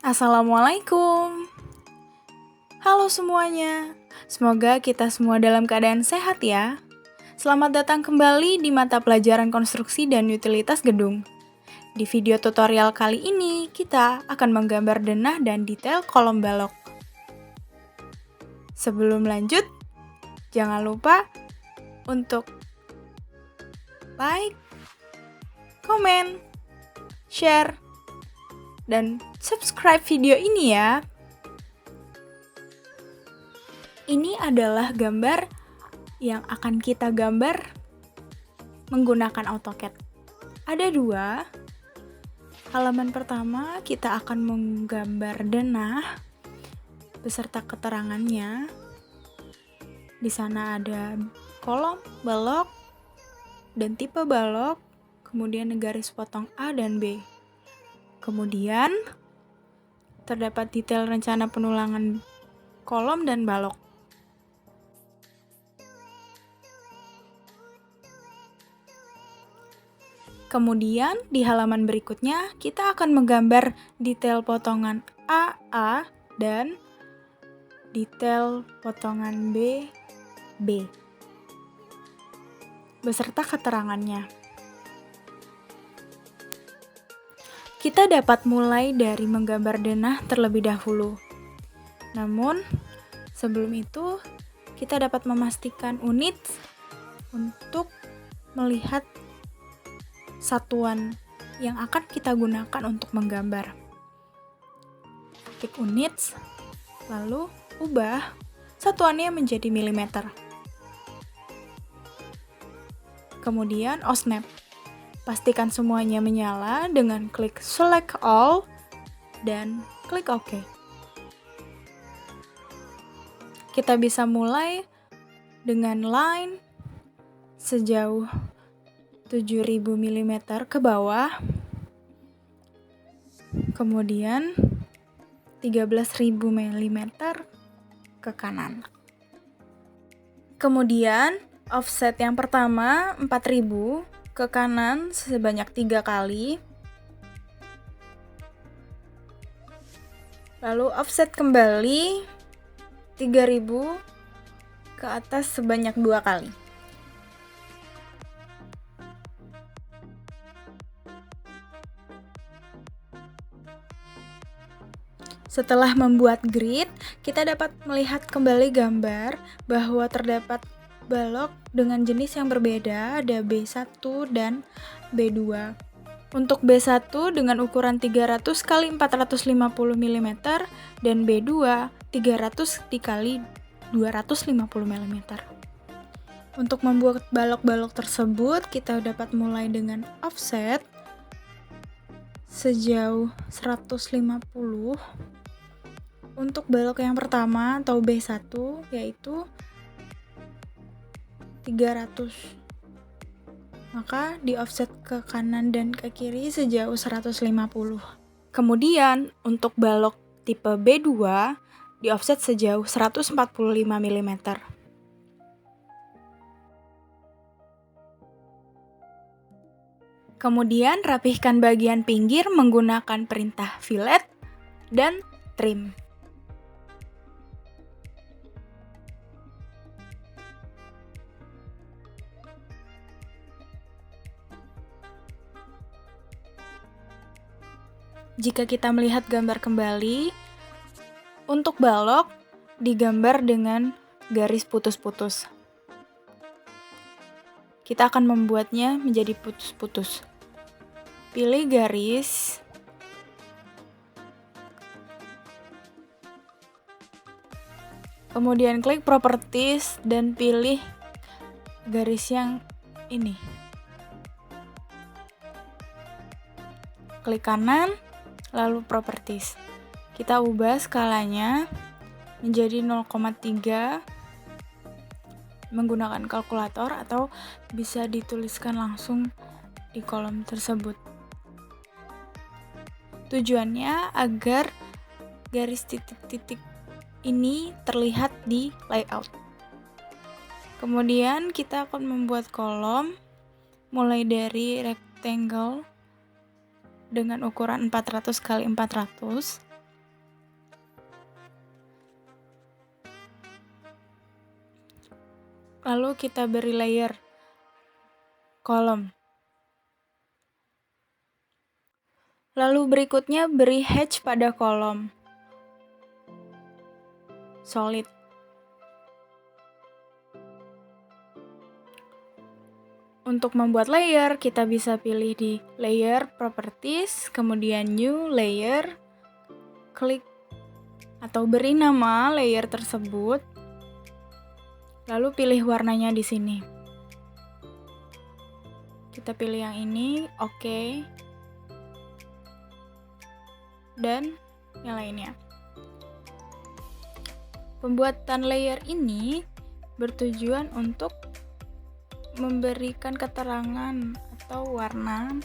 Assalamualaikum. Halo semuanya. Semoga kita semua dalam keadaan sehat ya. Selamat datang kembali di mata pelajaran konstruksi dan utilitas gedung. Di video tutorial kali ini, kita akan menggambar denah dan detail kolom balok. Sebelum lanjut, jangan lupa untuk like, komen, share, dan subscribe video ini ya. Ini adalah gambar yang akan kita gambar menggunakan AutoCAD. Ada dua. Halaman pertama kita akan menggambar denah beserta keterangannya. Di sana ada kolom, balok, dan tipe balok, kemudian garis potong A dan B. Kemudian terdapat detail rencana penulangan kolom dan balok. Kemudian di halaman berikutnya kita akan menggambar detail potongan AA dan detail potongan B beserta keterangannya. Kita dapat mulai dari menggambar denah terlebih dahulu. Namun, sebelum itu kita dapat memastikan unit untuk melihat satuan yang akan kita gunakan untuk menggambar. Klik units, lalu ubah satuannya menjadi milimeter. Kemudian OSNAP. Pastikan semuanya menyala dengan klik select all dan klik OK. Kita bisa mulai dengan line sejauh 7000 mm ke bawah, kemudian 13000 mm ke kanan. Kemudian offset yang pertama 4000 ke kanan sebanyak 3 kali. Lalu offset kembali 3000 ke atas sebanyak 2 kali. Setelah membuat grid, kita dapat melihat kembali gambar bahwa terdapat balok dengan jenis yang berbeda, ada B1 dan B2. Untuk B1 dengan ukuran 300 x 450 mm dan B2 300 x 250 mm. Untuk membuat balok-balok tersebut, kita dapat mulai dengan offset sejauh 150. Untuk balok yang pertama atau B1 yaitu 300. Maka di offset ke kanan dan ke kiri sejauh 150. Kemudian untuk balok tipe B2 di offset sejauh 145 mm. Kemudian rapihkan bagian pinggir menggunakan perintah fillet dan trim. Jika kita melihat gambar kembali, untuk balok digambar dengan garis putus-putus. Kita akan membuatnya menjadi putus-putus. Pilih garis, kemudian klik properties dan pilih garis yang ini. Klik kanan, lalu properties. Kita ubah skalanya menjadi 0,3 menggunakan kalkulator atau bisa dituliskan langsung di kolom tersebut. Tujuannya agar garis titik-titik ini terlihat di layout. Kemudian kita akan membuat kolom mulai dari rectangle dengan ukuran 400 x 400. lalu kita beri layer kolom. Lalu berikutnya beri hatch pada kolom solid. Untuk membuat layer, kita bisa pilih di layer properties, kemudian new layer, klik atau beri nama layer tersebut, lalu pilih warnanya di sini. Kita pilih yang ini, oke, dan yang lainnya. Pembuatan layer ini bertujuan untuk memberikan keterangan atau warna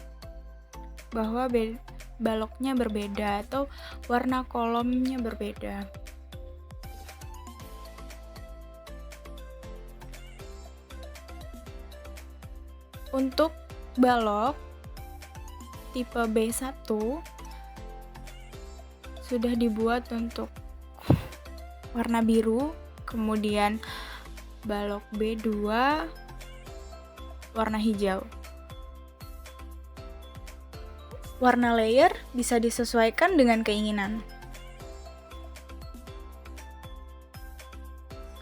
bahwa baloknya berbeda atau warna kolomnya berbeda. Untuk balok tipe B1 sudah dibuat untuk warna biru, kemudian balok B2 warna hijau. Warna layer bisa disesuaikan dengan keinginan.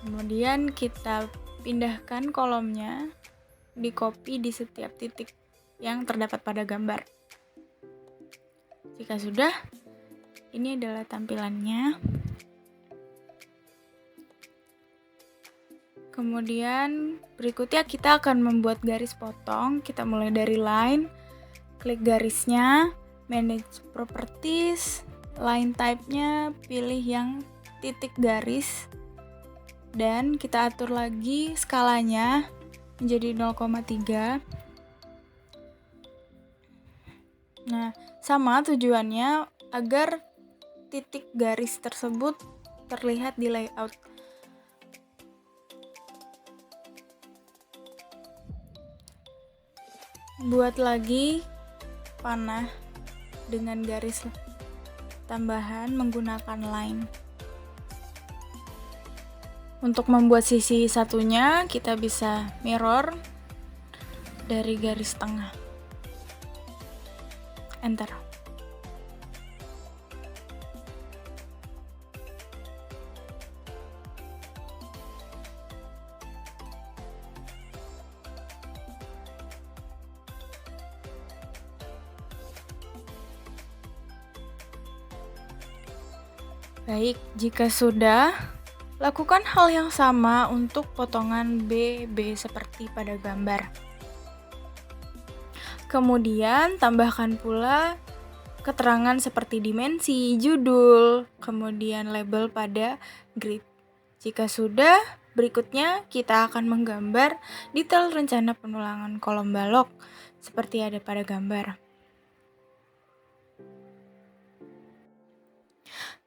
Kemudian kita pindahkan kolomnya, di copy di setiap titik yang terdapat pada gambar. Jika sudah, ini adalah tampilannya. Kemudian berikutnya kita akan membuat garis potong. Kita mulai dari line, klik garisnya, manage properties, line type-nya pilih yang titik garis, dan kita atur lagi skalanya menjadi 0,3. Nah, sama tujuannya agar titik garis tersebut terlihat di layout. Buat lagi panah dengan garis tambahan menggunakan line. Untuk membuat sisi satunya, kita bisa mirror dari garis tengah. Enter. Baik, jika sudah, lakukan hal yang sama untuk potongan BB seperti pada gambar. Kemudian tambahkan pula keterangan seperti dimensi, judul, kemudian label pada grid. Jika sudah, berikutnya kita akan menggambar detail rencana penulangan kolom balok seperti ada pada gambar.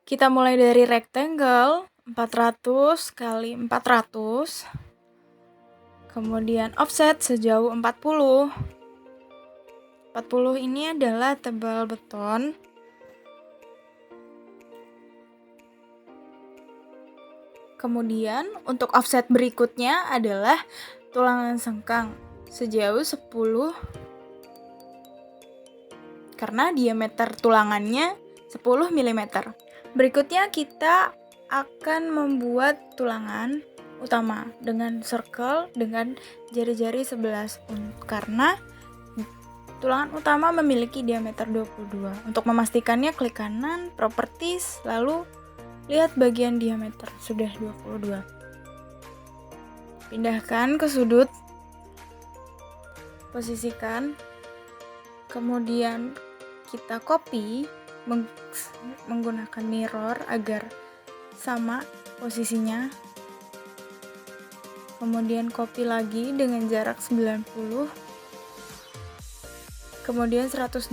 Kita mulai dari rectangle 400 kali 400, kemudian offset sejauh 40. 40 ini adalah tebal beton. Kemudian untuk offset berikutnya adalah tulangan sengkang sejauh 10 karena diameter tulangannya 10 mm. Berikutnya kita akan membuat tulangan utama dengan circle dengan jari-jari 11 karena tulangan utama memiliki diameter 22. Untuk memastikannya klik kanan, properties, lalu lihat bagian diameter, sudah 22. Pindahkan ke sudut, posisikan, kemudian kita copy menggunakan mirror agar sama posisinya. Kemudian copy lagi dengan jarak 90. Kemudian 180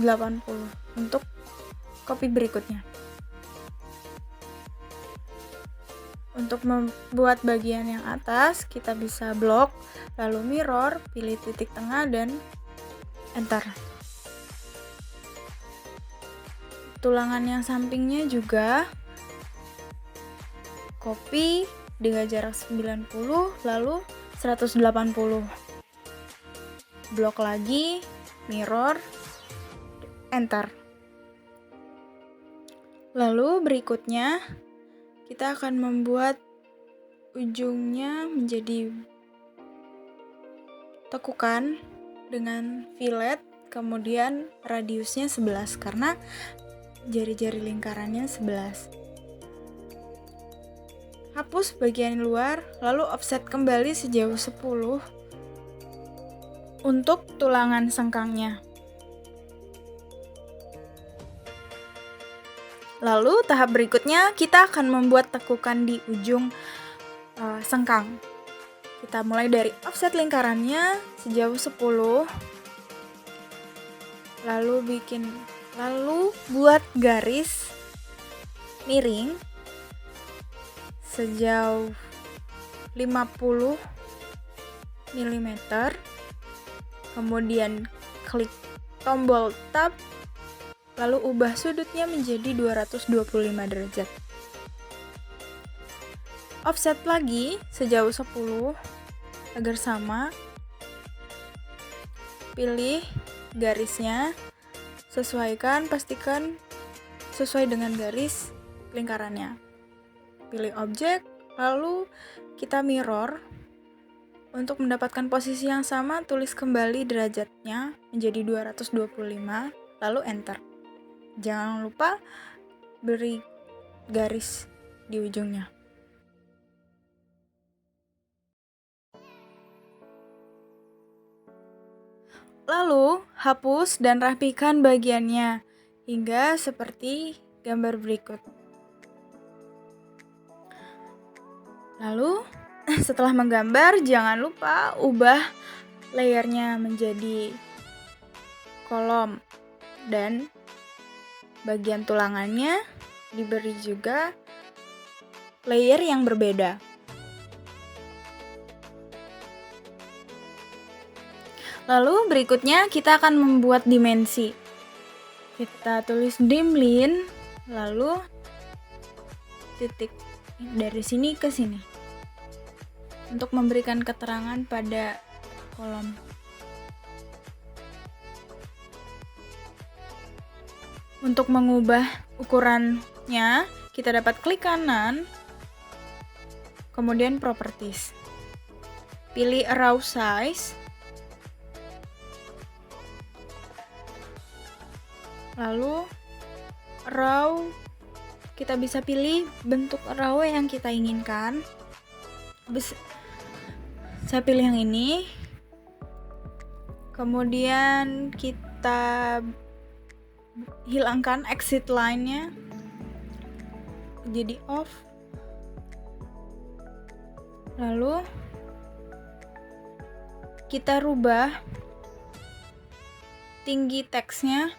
untuk copy berikutnya. Untuk membuat bagian yang atas, kita bisa blok, lalu mirror, pilih titik tengah dan enter. Tulangan yang sampingnya juga copy dengan jarak 90, lalu 180. Blok lagi, mirror, enter. Lalu berikutnya kita akan membuat ujungnya menjadi tekukan dengan fillet, kemudian radiusnya 11 karena jari-jari lingkarannya 11. Hapus bagian luar, lalu offset kembali sejauh 10 untuk tulangan sengkangnya. Lalu tahap berikutnya kita akan membuat tekukan di ujung sengkang. Kita mulai dari offset lingkarannya sejauh 10. Lalu buat garis miring sejauh 50 mm. Kemudian klik tombol tab, lalu ubah sudutnya menjadi 225 derajat. Offset lagi sejauh 10 agar sama. Pilih garisnya, sesuaikan, pastikan sesuai dengan garis lingkarannya. Pilih objek, lalu kita mirror. Untuk mendapatkan posisi yang sama, tulis kembali derajatnya menjadi 225, lalu enter. Jangan lupa beri garis di ujungnya. Lalu, hapus dan rapikan bagiannya hingga seperti gambar berikut. Lalu, setelah menggambar, jangan lupa ubah layernya menjadi kolom dan bagian tulangannya diberi juga layer yang berbeda. Lalu berikutnya kita akan membuat dimensi. Kita tulis dimlin, lalu titik dari sini ke sini untuk memberikan keterangan pada kolom. Untuk mengubah ukurannya, kita dapat klik kanan, kemudian properties. Pilih raw size. Lalu raw, kita bisa pilih bentuk raw yang kita inginkan. Saya pilih yang ini. Kemudian kita hilangkan exit line-nya jadi off. Lalu kita rubah tinggi teksnya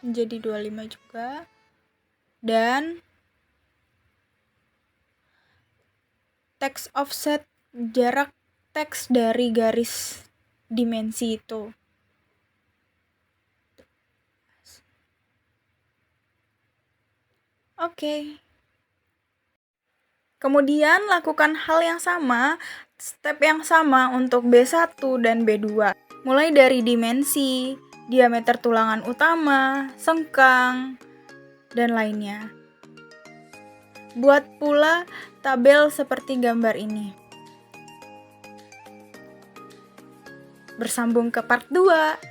menjadi 25 juga, dan teks offset jarak teks dari garis dimensi itu. Oke. Kemudian lakukan hal yang sama, step yang sama untuk B1 dan B2. Mulai dari dimensi, diameter tulangan utama, sengkang, dan lainnya. Buat pula tabel seperti gambar ini. Bersambung ke part 2.